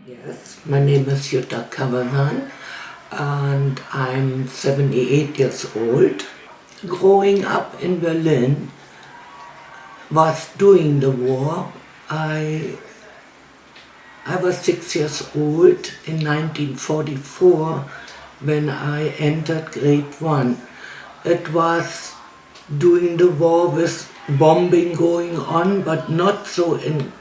Yes, my name is Jutta Caverzan and I'm 78 years old. Growing up in Berlin was during the war. I was 6 years old in 1944 when I entered grade 1. It was during the war with bombing going on, but not so intensive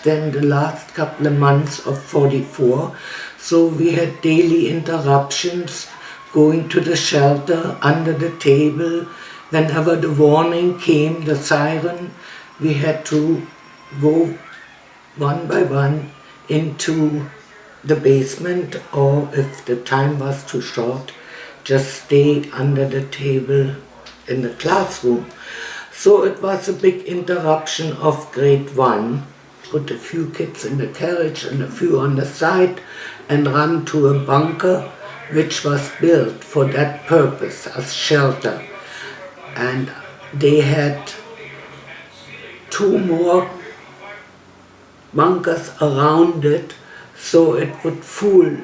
than the last couple of months of 44. So we had daily interruptions, going to the shelter, under the table. Whenever the warning came, the siren, we had to go one by one into the basement, or if the time was too short, just stay under the table in the classroom. So it was a big interruption of grade 1. Put a few kids in the carriage and a few on the side and run to a bunker which was built for that purpose as shelter. And they had 2 more bunkers around it, so it would fool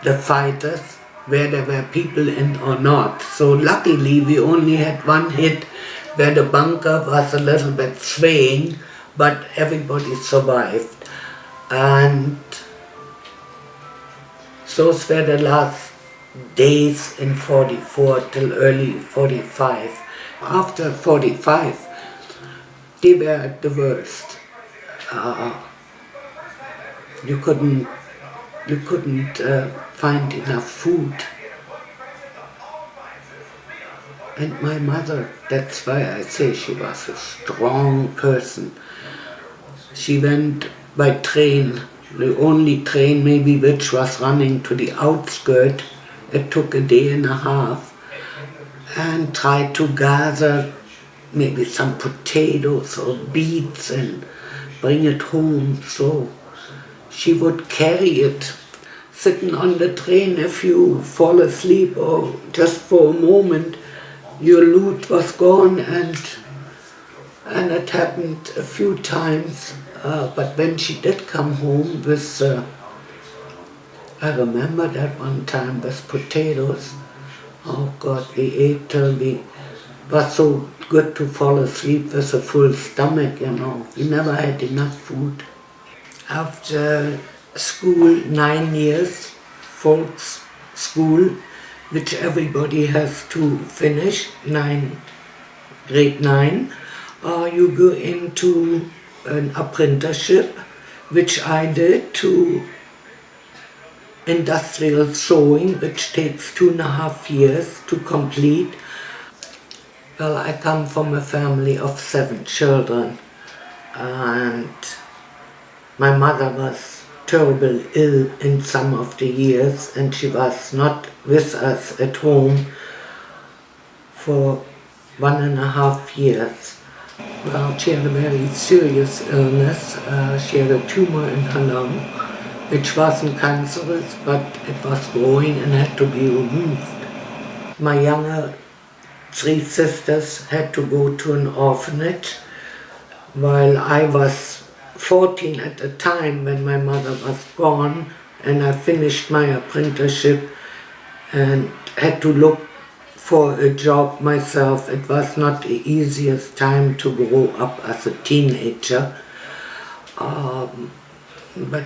the fighters where there were people in or not. So luckily we only had one hit where the bunker was a little bit swaying, but everybody survived. And those were the last days in 44 till early 45. After 45, they were at the worst. You couldn't find enough food. And my mother, that's why I say she was a strong person. She went by train, the only train maybe which was running to the outskirts. It took a day and a half, and tried to gather maybe some potatoes or beets and bring it home. So she would carry it. Sitting on the train, if you fall asleep or just for a moment, your loot was gone, and it happened a few times. But when she did come home with, I remember that one time with potatoes. Oh God, we ate till we was so good to fall asleep with a full stomach, you know. We never had enough food. After school, 9 years, folks school, which everybody has to finish, grade 9, you go into an apprenticeship, which I did, to industrial sewing, which takes 2.5 years to complete. Well, I come from a family of 7 children, and my mother was terribly ill in some of the years, and she was not with us at home for 1.5 years. Well, she had a very serious illness. She had a tumor in her lung, which wasn't cancerous, but it was growing and had to be removed. My younger 3 sisters had to go to an orphanage, while I was 14 at the time when my mother was gone, and I finished my apprenticeship and had to look for a job myself. It was not the easiest time to grow up as a teenager. But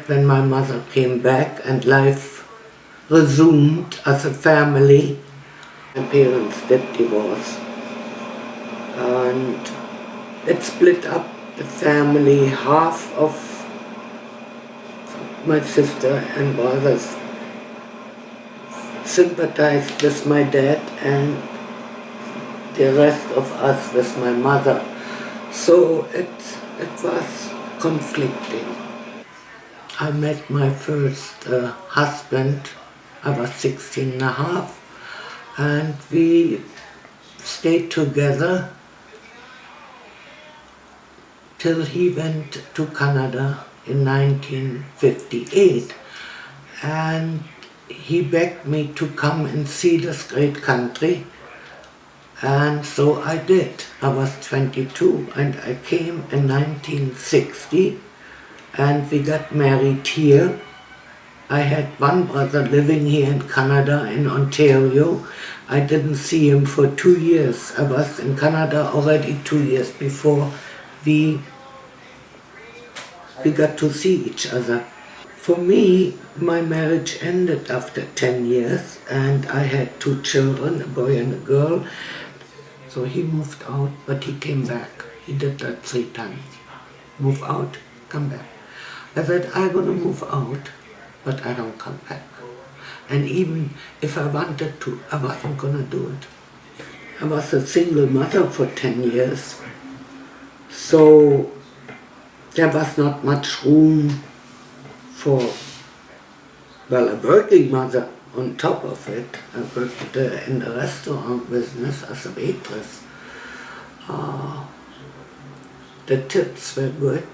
when my mother came back and life resumed as a family, my parents did divorce, and it split up the family. Half of my sister and brothers sympathized with my dad, and the rest of us with my mother. So it was conflicting. I met my first husband. I was 16.5, and we stayed together till he went to Canada in 1958, and he begged me to come and see this great country, and so I did. I was 22 and I came in 1960, and we got married here. I had one brother living here in Canada, in Ontario. I didn't see him for 2 years. I was in Canada already 2 years before we got to see each other. For me, my marriage ended after 10 years, and I had 2 children, a boy and a girl. So he moved out, but he came back. He did that 3 times. Move out, come back. I said, I'm going to move out, but I don't come back. And even if I wanted to, I wasn't going to do it. I was a single mother for 10 years, so there was not much room for, well, a working mother on top of it. I worked in the restaurant business as a waitress. The tips were good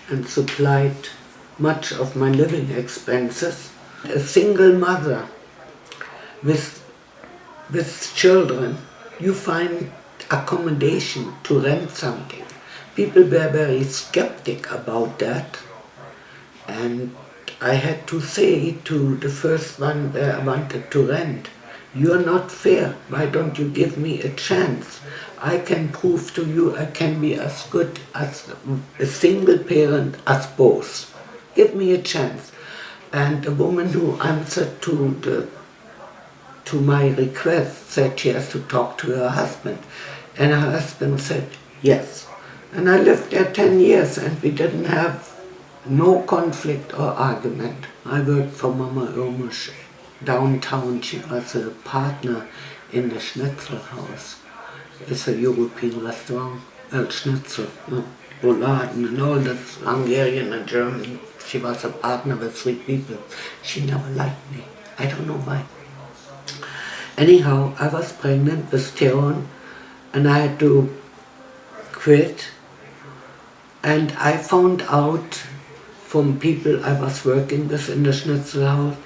and supplied much of my living expenses. A single mother with children, you find accommodation to rent something. People were very skeptic about that, and I had to say to the first one where I wanted to rent, you're not fair, why don't you give me a chance? I can prove to you I can be as good as a single parent as both. Give me a chance. And the woman who answered to my request said she has to talk to her husband. And her husband said yes. And I lived there 10 years and we didn't have no conflict or argument. I worked for Mama Irmisch downtown. She was a partner in the Schnitzel House. It's a European restaurant, Schnitzel, Rouladen and all that, Hungarian and German. She was a partner with 3 people. She never liked me. I don't know why. Anyhow, I was pregnant with Theon and I had to quit. And I found out from people I was working with in the Schnitzel House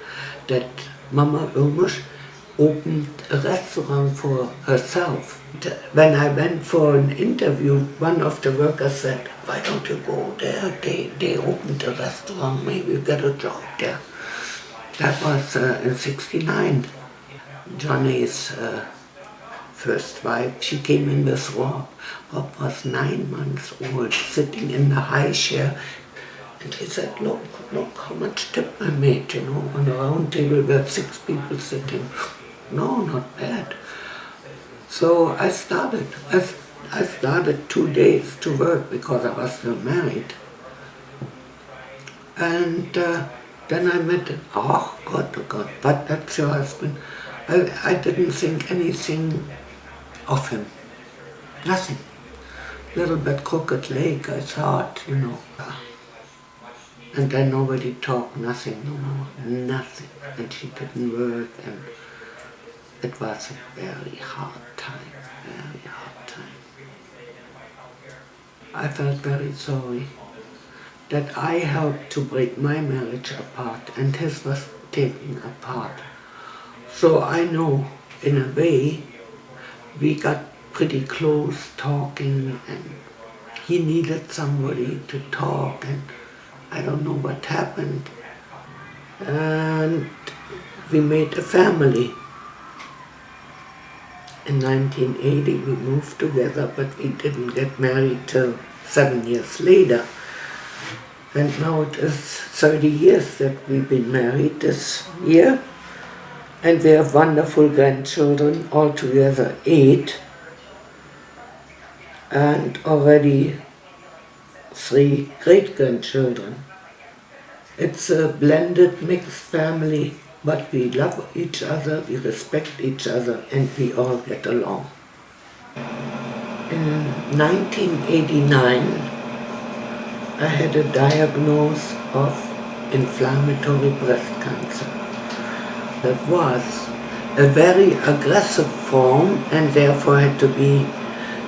that Mama Irmisch opened a restaurant for herself. When I went for an interview, one of the workers said, why don't you go there? They opened a restaurant, maybe you get a job there. That was in '69. Johnny's first wife, she came in with Rob. Rob was 9 months old, sitting in the high chair. And he said, look how much tip I made, you know. On a round table were 6 people sitting. No, not bad. So I started. I started 2 days to work because I was still married. And then I met him. Oh God, but that's your husband. I didn't think anything of him. Nothing. Little bit crooked leg, I thought, you know. And then nobody talked, nothing no more, nothing. And she didn't work, and it was a very hard time, very hard time. I felt very sorry that I helped to break my marriage apart and his was taken apart. So I know, in a way, we got pretty close talking, and he needed somebody to talk, and I don't know what happened. And we made a family. In 1980 we moved together, but we didn't get married till 7 years later. And now it is 30 years that we've been married this year. And we have wonderful grandchildren, altogether 8. And already 3 great-grandchildren. It's a blended, mixed family, but we love each other, we respect each other, and we all get along. In 1989, I had a diagnosis of inflammatory breast cancer. That was a very aggressive form and therefore had to be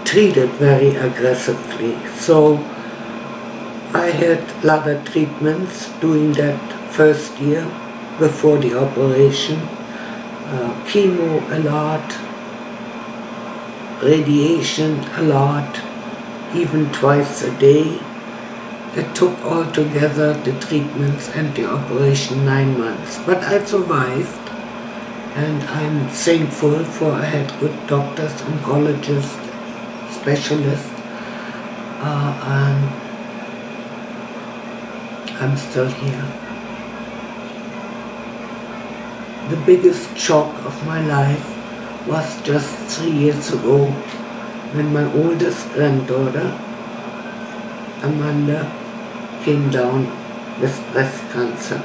treated very aggressively. So I had a lot of treatments during that first year before the operation, chemo a lot, radiation a lot, even twice a day, It took altogether the treatments and the operation 9 months, but I survived, and I'm thankful for I had good doctors, oncologists, specialists, and I'm still here. The biggest shock of my life was just 3 years ago when my oldest granddaughter, Amanda, came down with breast cancer.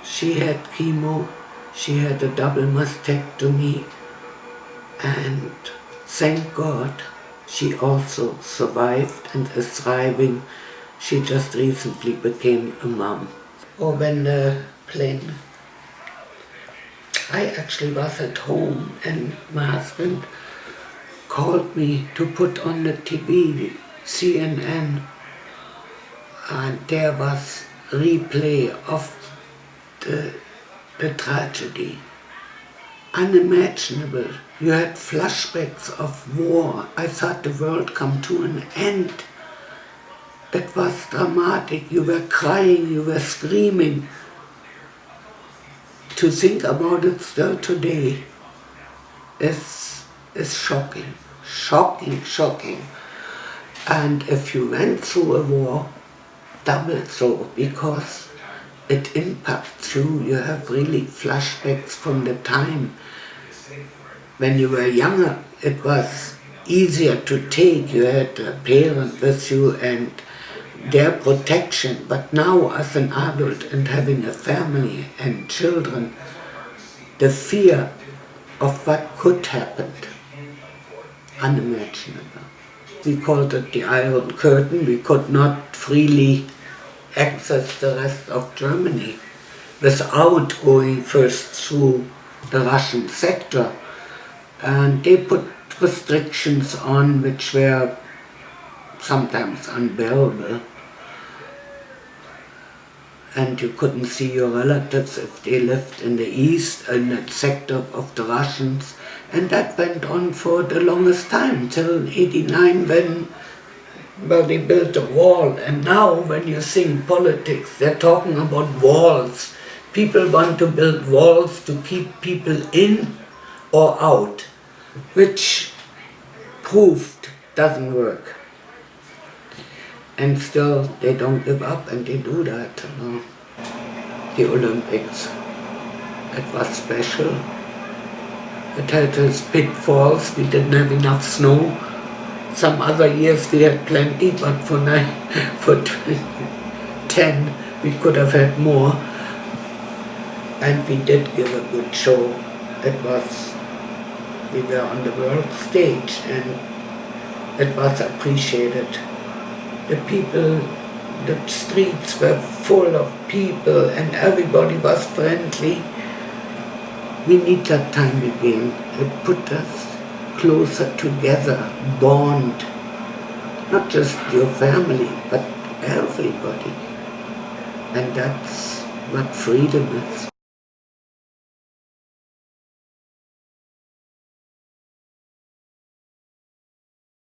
She had chemo, she had a double mastectomy, and thank God she also survived and is thriving. She just recently became a mom. Or when the plane, I actually was at home and my husband called me to put on the TV, CNN, and there was replay of the tragedy. Unimaginable. You had flashbacks of war. I thought the world come to an end. It was dramatic. You were crying, you were screaming. To think about it still today is shocking. Shocking. And if you went through a war, double so, because it impacts you. You have really flashbacks from the time when you were younger. It was easier to take. You had a parent with you and their protection. But now as an adult and having a family and children, the fear of what could happen, unimaginable. We called it the Iron Curtain. We could not freely access the rest of Germany without going first through the Russian sector. And they put restrictions on which were sometimes unbearable. And you couldn't see your relatives if they lived in the east, in that sector of the Russians. And that went on for the longest time, till '89 when they built a wall. And now when you think politics, they're talking about walls. People want to build walls to keep people in or out, which proved doesn't work. And still they don't give up and they do that. The Olympics, it was special. It had its pitfalls. We didn't have enough snow. Some other years we had plenty, but for 10 we could have had more. And we did give a good show. We were on the world stage and it was appreciated. The people, the streets were full of people and everybody was friendly. We need that time again. It put us closer together, bond. Not just your family, but everybody. And that's what freedom is.